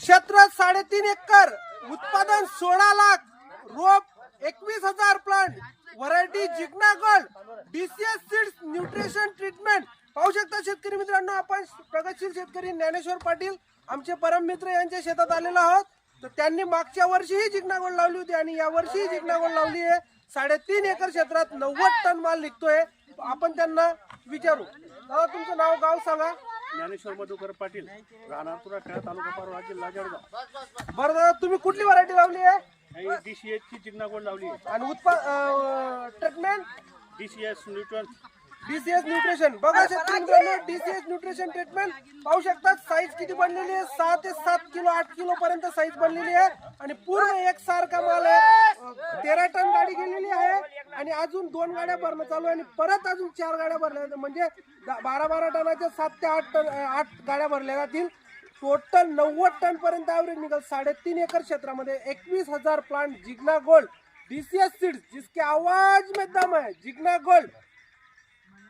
क्षेत्र 3.5 एकर, उत्पादन 16 लाख, रोप 21,000 plant, variety Jigna gold, DCS seeds nutrition treatment. पाहू शकता शेतकरी मित्रांनो, आपण प्रगतशील शेतकरी ज्ञानेश्वर पाटील आमचे परम मित्र यांच्या शेतात आलेलो आहोत। तर त्यांनी मागच्या वर्षीही जिग्ना गोल्ड लावली होती आणि या वर्षीही जिग्ना गोल्ड लावली आहे। 3.5 एकर क्षेत्रात 90 टन माल निघतोय। आपण त्यांना विचारू, दादा तुमचं नाव गाव सांगा। ज्ञानेश्वर मधुकर पाटील, राहणार तुराखेडा, तालुका पारोळा, जिल्हा जळगाव। बरं दादा, तुम्ही कुठली व्हरायटी लावली आहे डीसीएस ची जिग्ना गोल्ड लावली आहे आणि treatment? DCS neutron DCS nutrition. बघा शेतकरी मित्रांनो, डीसीएस न्यूट्रिशन ट्रीटमेंट पाहू शकता। साईज किती बनलेली आहे? 6 ते 7 किलो 8 किलो पर्यंत साईज बनलेली आहे आणि पूर्ण एकसारखा माल आहे। 13 टन गाडी गेलेली आहे आणि अजून 2 गाड्या भरणं चालू आहे आणि परत अजून 4 गाड्या भरल्या, म्हणजे 12 टनाच्या 7 ते 8 गाड्या भरल्या जातील। टोटल 90 टन पर्यंत ॲव्हरेज निघेल। 3.5 एकर क्षेत्रामध्ये 21,000 plant Jigna gold DCS seeds, जिसके आवाज में दम है, जिग्ना गोल्ड।